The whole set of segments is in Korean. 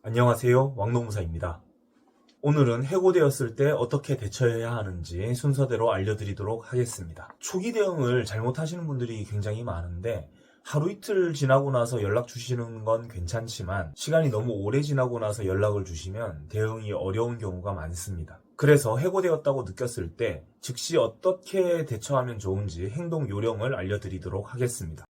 안녕하세요. 왕노무사입니다. 오늘은 해고되었을 때 어떻게 대처해야 하는지 순서대로 알려드리도록 하겠습니다. 초기 대응을 잘못하시는 분들이 굉장히 많은데 하루 이틀 지나고 나서 연락 주시는 건 괜찮지만 시간이 너무 오래 지나고 나서 연락을 주시면 대응이 어려운 경우가 많습니다. 그래서 해고되었다고 느꼈을 때 즉시 어떻게 대처하면 좋은지 행동 요령을 알려드리도록 하겠습니다.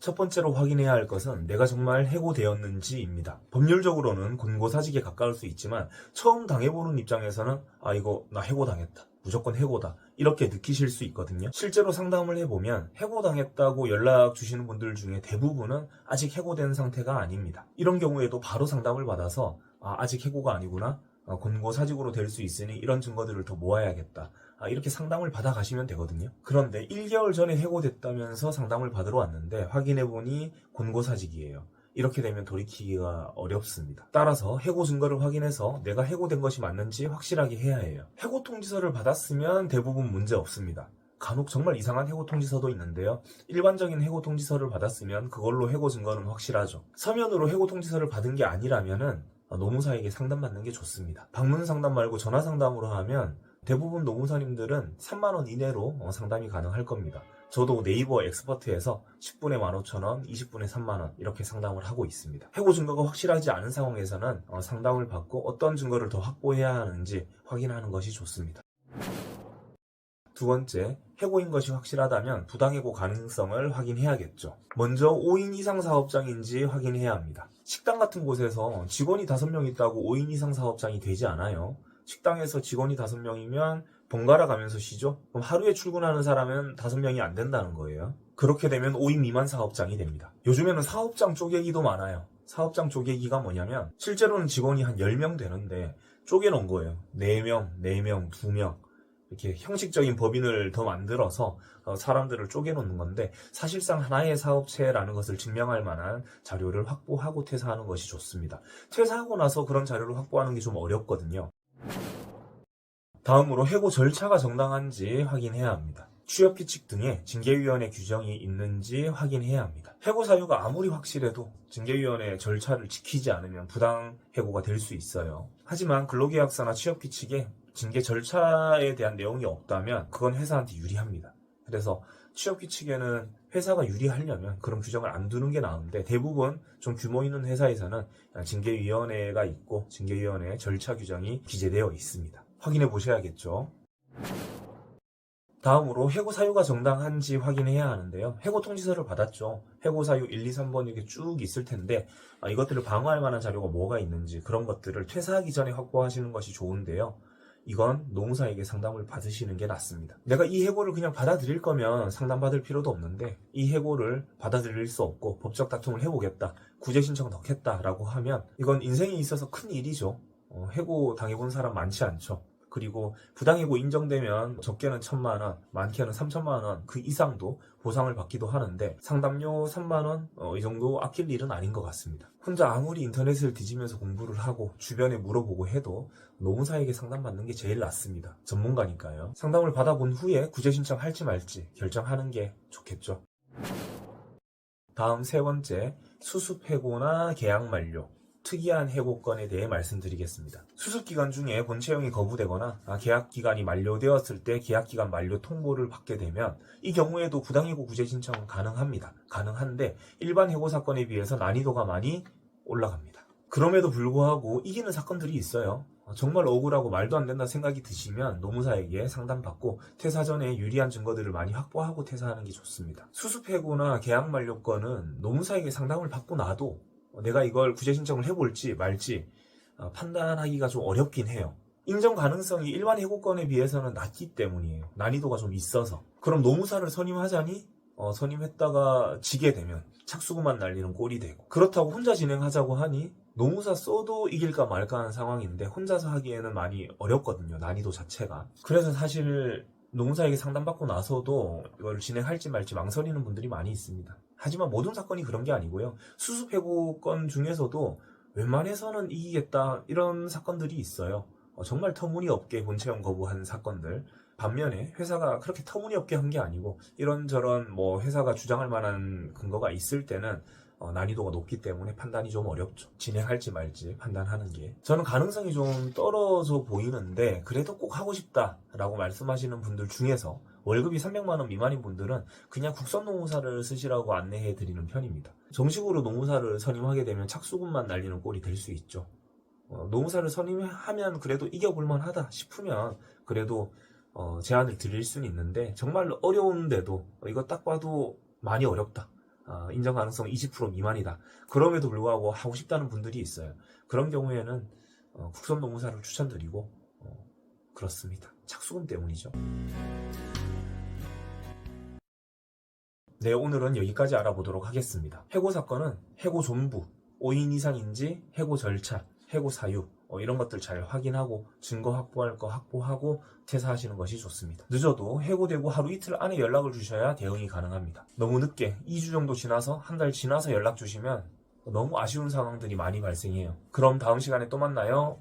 첫 번째로 확인해야 할 것은 내가 정말 해고되었는지입니다. 법률적으로는 권고사직에 가까울 수 있지만 처음 당해보는 입장에서는 이거 나 해고당했다. 무조건 해고다. 이렇게 느끼실 수 있거든요. 실제로 상담을 해보면 해고당했다고 연락 주시는 분들 중에 대부분은 아직 해고된 상태가 아닙니다. 이런 경우에도 바로 상담을 받아서 아직 해고가 아니구나. 권고사직으로 될 수 있으니 이런 증거들을 더 모아야겠다. 이렇게 상담을 받아가시면 되거든요. 그런데 1개월 전에 해고됐다면서 상담을 받으러 왔는데 확인해보니 권고사직이에요. 이렇게 되면 돌이키기가 어렵습니다. 따라서 해고 증거를 확인해서 내가 해고된 것이 맞는지 확실하게 해야 해요. 해고 통지서를 받았으면 대부분 문제 없습니다. 간혹 정말 이상한 해고 통지서도 있는데요. 일반적인 해고 통지서를 받았으면 그걸로 해고 증거는 확실하죠. 서면으로 해고 통지서를 받은 게 아니라면은 노무사에게 상담받는 게 좋습니다. 방문 상담 말고 전화 상담으로 하면 대부분 노무사님들은 3만원 이내로 상담이 가능할 겁니다. 저도 네이버 엑스퍼트에서 10분에 15,000원, 20분에 3만원 이렇게 상담을 하고 있습니다. 해고 증거가 확실하지 않은 상황에서는 상담을 받고 어떤 증거를 더 확보해야 하는지 확인하는 것이 좋습니다. 두 번째, 해고인 것이 확실하다면 부당해고 가능성을 확인해야겠죠. 먼저 5인 이상 사업장인지 확인해야 합니다. 식당 같은 곳에서 직원이 5명 있다고 5인 이상 사업장이 되지 않아요. 식당에서 직원이 5명이면 번갈아 가면서 쉬죠? 그럼 하루에 출근하는 사람은 5명이 안 된다는 거예요. 그렇게 되면 5인 미만 사업장이 됩니다. 요즘에는 사업장 쪼개기도 많아요. 사업장 쪼개기가 뭐냐면 실제로는 직원이 한 10명 되는데 쪼개놓은 거예요. 4명, 4명, 2명 이렇게 형식적인 법인을 더 만들어서 사람들을 쪼개놓는 건데 사실상 하나의 사업체라는 것을 증명할 만한 자료를 확보하고 퇴사하는 것이 좋습니다. 퇴사하고 나서 그런 자료를 확보하는 게 좀 어렵거든요. 다음으로 해고 절차가 정당한지 확인해야 합니다. 취업규칙 등의 징계위원회 규정이 있는지 확인해야 합니다. 해고 사유가 아무리 확실해도 징계위원회 절차를 지키지 않으면 부당해고가 될 수 있어요. 하지만 근로계약서나 취업규칙에 징계 절차에 대한 내용이 없다면 그건 회사한테 유리합니다. 그래서 취업규칙에는 회사가 유리하려면 그런 규정을 안 두는 게 나은데 대부분 좀 규모 있는 회사에서는 징계위원회가 있고 징계위원회 절차 규정이 기재되어 있습니다. 확인해 보셔야겠죠. 다음으로 해고 사유가 정당한지 확인해야 하는데요. 해고 통지서를 받았죠. 해고 사유 1, 2, 3번 이렇게 쭉 있을 텐데 이것들을 방어할 만한 자료가 뭐가 있는지 그런 것들을 퇴사하기 전에 확보하시는 것이 좋은데요. 이건 노무사에게 상담을 받으시는 게 낫습니다. 내가 이 해고를 그냥 받아들일 거면 상담받을 필요도 없는데 이 해고를 받아들일 수 없고 법적 다툼을 해보겠다, 구제 신청 넣겠다라고 하면 이건 인생에 있어서 큰 일이죠. 해고 당해본 사람 많지 않죠. 그리고 부당해고 인정되면 적게는 1,000만원, 많게는 3,000만원 그 이상도 보상을 받기도 하는데 상담료 3만원 이 정도 아낄 일은 아닌 것 같습니다. 혼자 아무리 인터넷을 뒤지면서 공부를 하고 주변에 물어보고 해도 노무사에게 상담받는 게 제일 낫습니다. 전문가니까요. 상담을 받아본 후에 구제 신청할지 말지 결정하는 게 좋겠죠. 다음 세 번째, 수습해고나 계약 만료. 특이한 해고건에 대해 말씀드리겠습니다. 수습기간 중에 본채용이 거부되거나 계약기간이 만료되었을 때 계약기간 만료 통보를 받게 되면 이 경우에도 부당해고 구제 신청은 가능합니다. 가능한데 일반 해고 사건에 비해서 난이도가 많이 올라갑니다. 그럼에도 불구하고 이기는 사건들이 있어요. 정말 억울하고 말도 안 된다 생각이 드시면 노무사에게 상담받고 퇴사 전에 유리한 증거들을 많이 확보하고 퇴사하는 게 좋습니다. 수습해고나 계약 만료건은 노무사에게 상담을 받고 나도 내가 이걸 구제 신청을 해볼지 말지 판단하기가 좀 어렵긴 해요. 인정 가능성이 일반 해고건에 비해서는 낮기 때문이에요. 난이도가 좀 있어서. 그럼 노무사를 선임하자니 선임했다가 지게 되면 착수금만 날리는 꼴이 되고, 그렇다고 혼자 진행하자고 하니 노무사 써도 이길까 말까 하는 상황인데 혼자서 하기에는 많이 어렵거든요. 난이도 자체가. 그래서 사실 노무사에게 상담받고 나서도 이걸 진행할지 말지 망설이는 분들이 많이 있습니다. 하지만 모든 사건이 그런 게 아니고요. 수습해고건 중에서도 웬만해서는 이기겠다 이런 사건들이 있어요. 정말 터무니없게 본채용 거부한 사건들. 반면에 회사가 그렇게 터무니없게 한 게 아니고 이런저런 회사가 주장할 만한 근거가 있을 때는 난이도가 높기 때문에 판단이 좀 어렵죠. 진행할지 말지 판단하는 게. 저는 가능성이 좀 떨어져 보이는데 그래도 꼭 하고 싶다라고 말씀하시는 분들 중에서 월급이 300만 원 미만인 분들은 그냥 국선노무사를 쓰시라고 안내해 드리는 편입니다. 정식으로 노무사를 선임하게 되면 착수금만 날리는 꼴이 될 수 있죠. 노무사를 선임하면 그래도 이겨볼만 하다 싶으면 그래도 제안을 드릴 수는 있는데 정말 어려운데도 이거 딱 봐도 많이 어렵다. 인정 가능성 20% 미만이다. 그럼에도 불구하고 하고 싶다는 분들이 있어요. 그런 경우에는 국선 노무사를 추천드리고 그렇습니다. 착수금 때문이죠. 네, 오늘은 여기까지 알아보도록 하겠습니다. 해고 사건은 해고 존부, 5인 이상인지 해고 절차, 해고 사유 이런 것들 잘 확인하고 증거 확보할 거 확보하고 퇴사하시는 것이 좋습니다. 늦어도 해고되고 하루 이틀 안에 연락을 주셔야 대응이 가능합니다. 너무 늦게 2주 정도 지나서 한 달 지나서 연락 주시면 너무 아쉬운 상황들이 많이 발생해요. 그럼 다음 시간에 또 만나요.